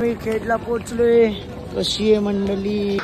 मी खेडला पोहोचलोय. कशी आहे मंडळी?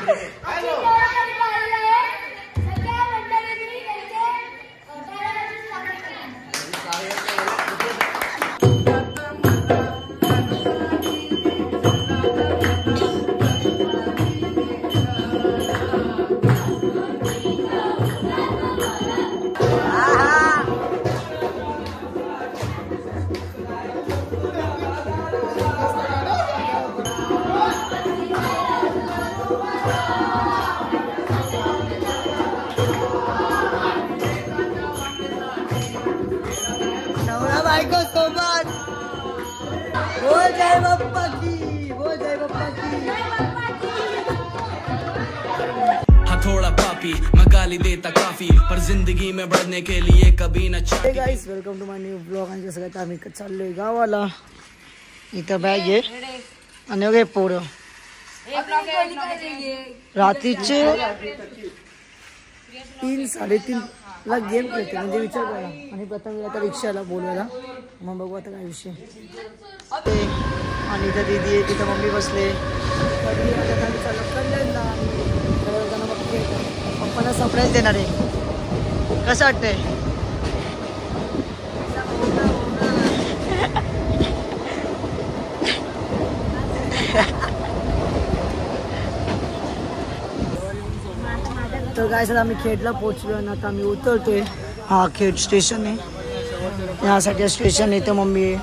जय बप्पा की, वो जय बप्पा की। थोड़ा पापी मैं गाली देता काफी पर जिंदगी में बढ़ने के लिए कभी न hey guys, welcome to my new blog. आणि कसं काय आम्ही चाललोय गावाला. इथं बॅग आहे आणि वगैरे पोरं रात्रीचे 3-3:30 ला गेम खेळते. म्हणजे विचार करा. आणि प्रथम आता रिक्षाला बोलवायला, मग बघू आता काय विषय. आणि इथं दीदी आहे, तिथं मम्मी बसले. पप्पांना सरप्राईज देणार आहे. कसं वाटतंय? तर काय सर, आम्ही खेडला पोहोचलो आणि आता आम्ही उतरतोय. हा खेड स्टेशन आहे. यासाठी स्टेशन येतं मम्मी आहे.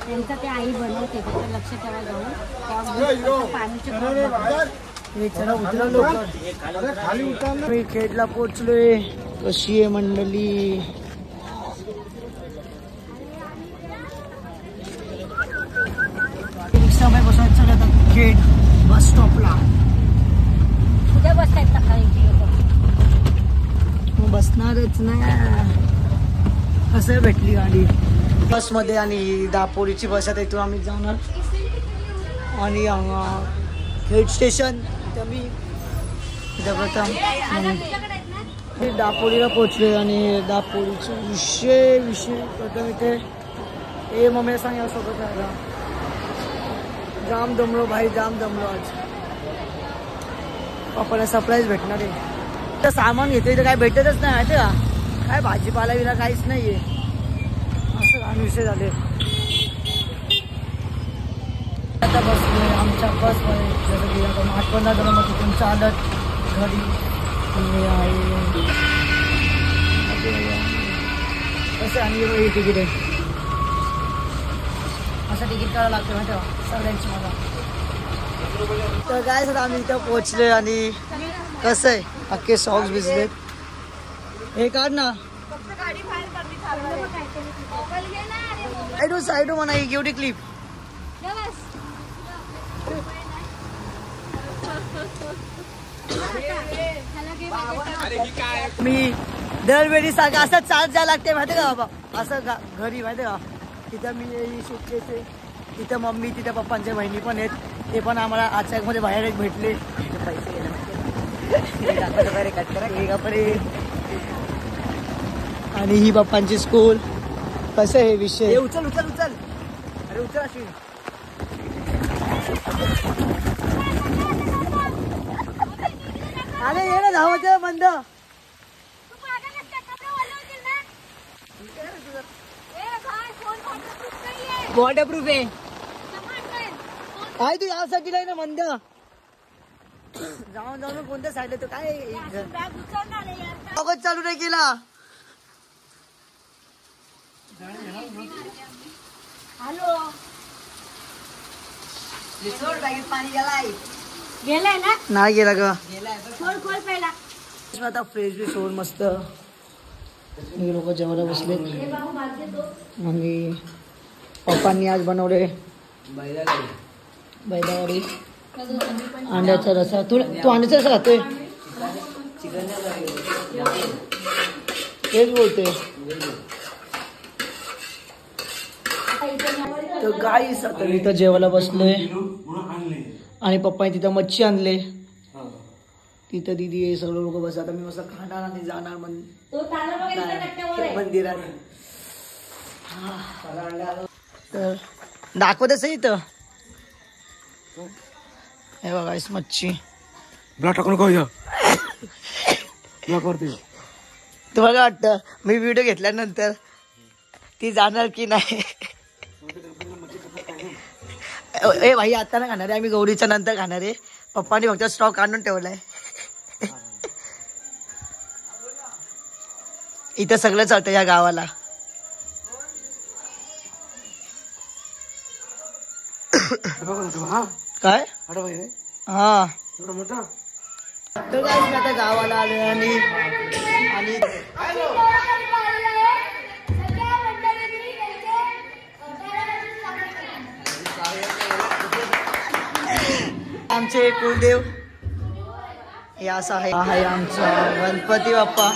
त्यांचं ते आई बनवते, लक्ष ठेवा जाऊन. मी खेडला पोहोचलोय. कशी आहे मंडळी? रिक्षामध्ये बसायचं आता खेड बस स्टॉपला. उद्या बसतायत सकाळी बसणारच ना. कसं भेटली गाडी बसमध्ये. आणि दापोलीची बस आहे, तिथून आम्ही जाणार. आणि खेड स्टेशन इथं मी दापोलीला पोहोचले. आणि दापोलीचे विषय प्रथम इथे हे मम्मी सांग यासोबत राहिला. जाम दमलो भाई, जाम दमलो आज. पप्पाला सरप्राईज भेटणार आहे. तर सामान घेतलं इथं काय भेटतच नाही माहिती का. काय भाजीपाला बिला काहीच नाहीये. असं लहान विषय झाले. आता बसलोय आमच्या बसमध्ये. जसं की आता 8-15 जण मग तिथून चालत घरी. कसं आणि तिकीट आहे. असं तिकीट करावं लागतं माहिती का सगळ्यांची मला. तर काय सर, आम्ही इथं पोहोचलोय. आणि कसं आहे, अख्खे सॉक्स भिजलेत. हे काढ ना. साईडू म्हणा ही एवढी क्लिप. मी दरवेळी सारखं असं चालत जायला लागते माहिती का बाबा. असं घरी माहिती का. तिथं मी सुटकेस आहे, तिथं मम्मी, तिथं पप्पांच्या बहिणी पण आहेत. ते पण आम्हाला आजच्यामध्ये बाहेर एक भेटले. पैसे कपडे. आणि ही पप्पांची स्कूल. कसं आहे विषय. उचल उचल उचल. अरे उचल अशी. अरे ये ना धावत मंद. वॉटरप्रूफ आहे. काय तू यासाठी नाही ना मंद. जाऊन जाऊन कोणत्या साईडला तो काय चालू नाही केला. हॅलो, पाणी गेलाय. गेलाय ना? नाही गेला ग. खोल पहिला. आता फ्रेश बी सोड मस्त. हे लोक जेवायला बसले. आणि पप्पांनी आज बनवले बैदावडी, अंड्याचा रसा. तू अंड्याचा रसा खातोय? तेच बोलते. तर गाईस आता मी इथं जेवायला बसलोय. आणि पप्पाने तिथं मच्छी आणले. तिथं दीदी हे सगळे लोक बस. आता मी मस्त खाणार आणि जाणार मंदिरात. तर दाखवतच इथं हे बघा मच्छी ब्लॉक टाकून काय ब्लॉक वरती तुम्हाला काय वाटतं मी व्हिडिओ घेतल्यानंतर ती जाणार की नाही? ए भाई आता ना खाणार आहे आम्ही, गौरीच्या नंतर खाणार आहे. पप्पानी फक्त स्टॉक आणून ठेवलाय. इथं सगळं चालतं या गावाला. काय हा तर काय मी आता गावाला आलोय आणि आमचे कुलदेव हे असं आहे आमचा गणपती बाप्पा.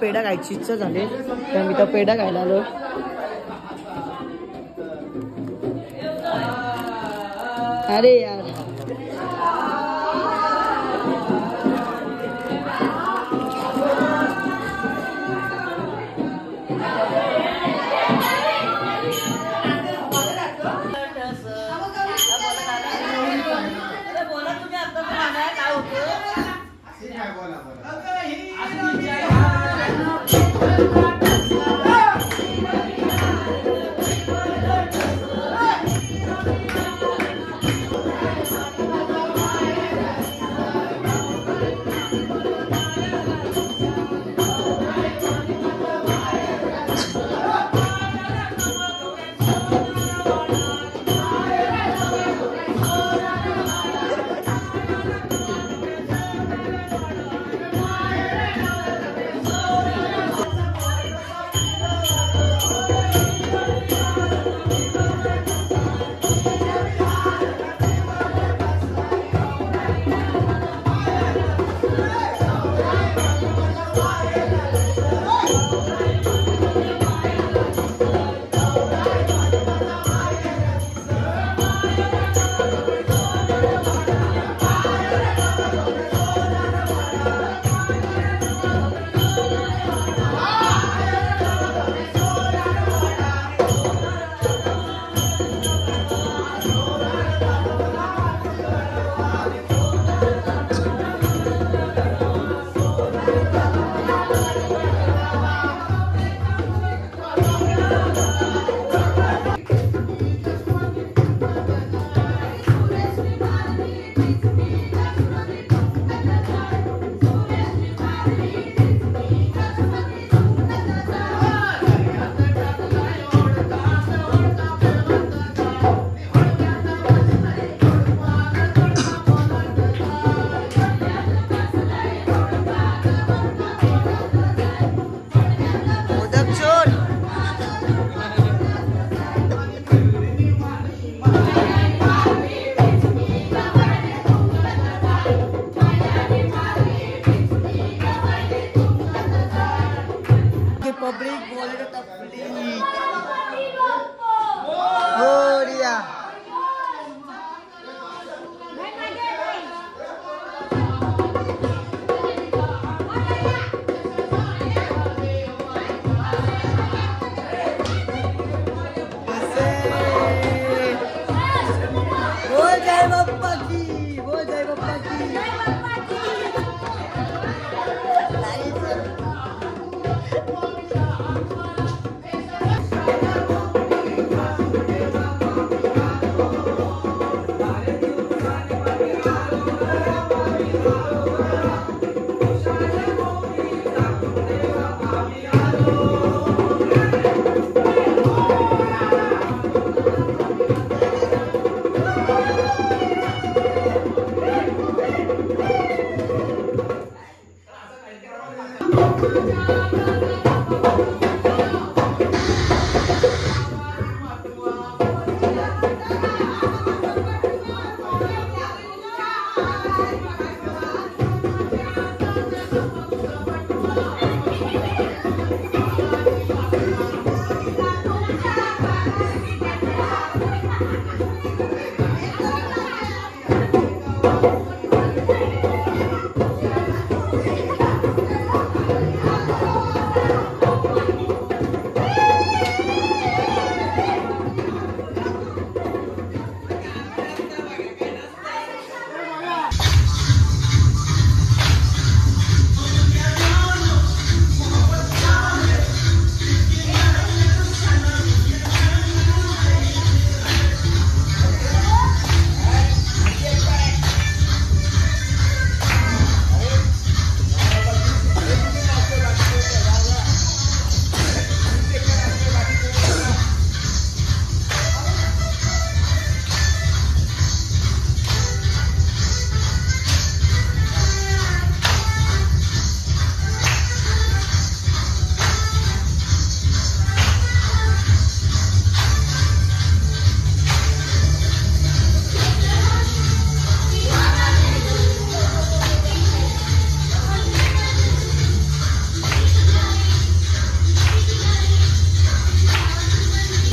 पेढा खायची इच्छा झाली तर मी तर पेढा खायला आलो. अरे यार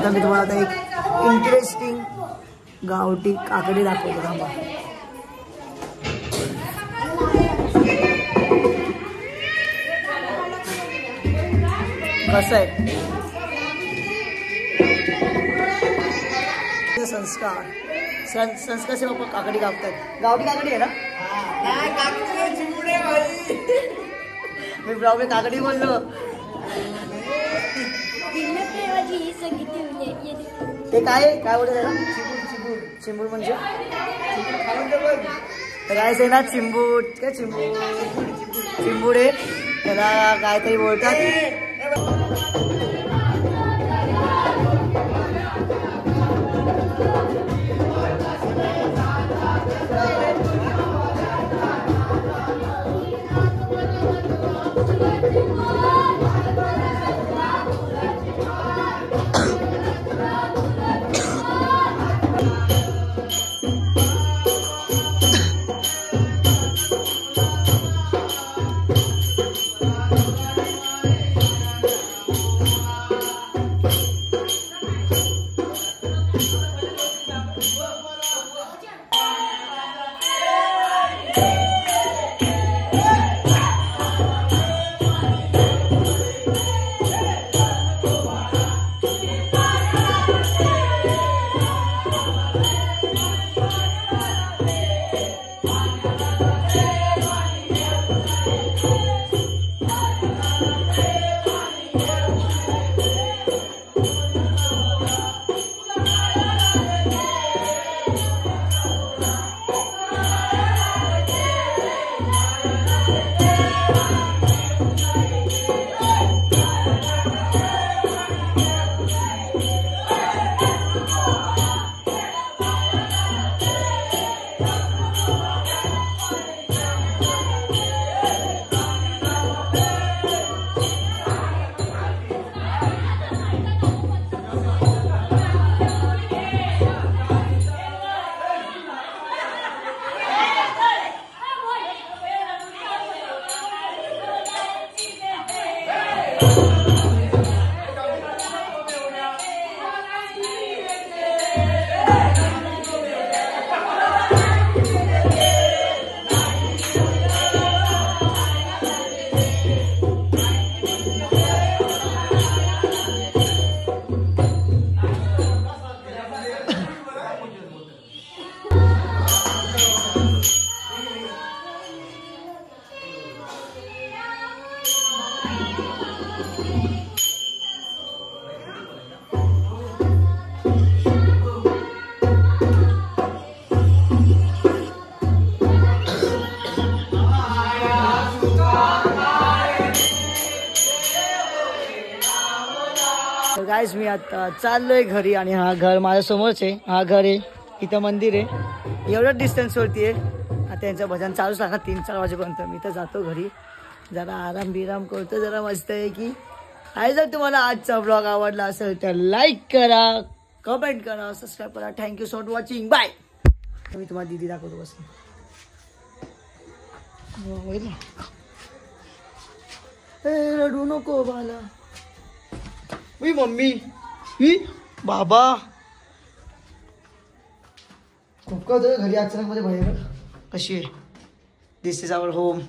आता मी तुम्हाला आता एक इंटरेस्टिंग गावठी काकडी दाखवतो थांबा. कसं आहे संस्कार संस्कार से बाबा काकडी कापतात. गावठी काकडी आहे ना. मी ब्लॉग में काकडी बोललो. ते काय बोलतो त्याला चिंबूड म्हणजे काय आहे ना चिंबूड काय चिंबूड आहे त्याला काहीतरी बोलतात. गाइस मी आता चाललोय घरी आणि हा घर माझ्या समोरच आहे. हा घर आहे इथं मंदिर आहे एवढं डिस्टन्सवरती आहे. आता त्यांचं भजन चालूच लागणार 3-4 वाजेपर्यंत. मी तर जातो घरी जरा आराम बिराम करतो जरा मस्त आहे की. आणि जर तुम्हाला आजचा ब्लॉग आवडला असेल तर लाईक करा कमेंट करा सबस्क्राईब करा. Thank you so much watching bye. मी तुम्हाला दीदी दाखवतो बस. रडू नको बाला. मी मम्मी ही बाबा खूप का घरी अचानक मध्ये बाहेर कशी आहे. दिस इज आवर होम.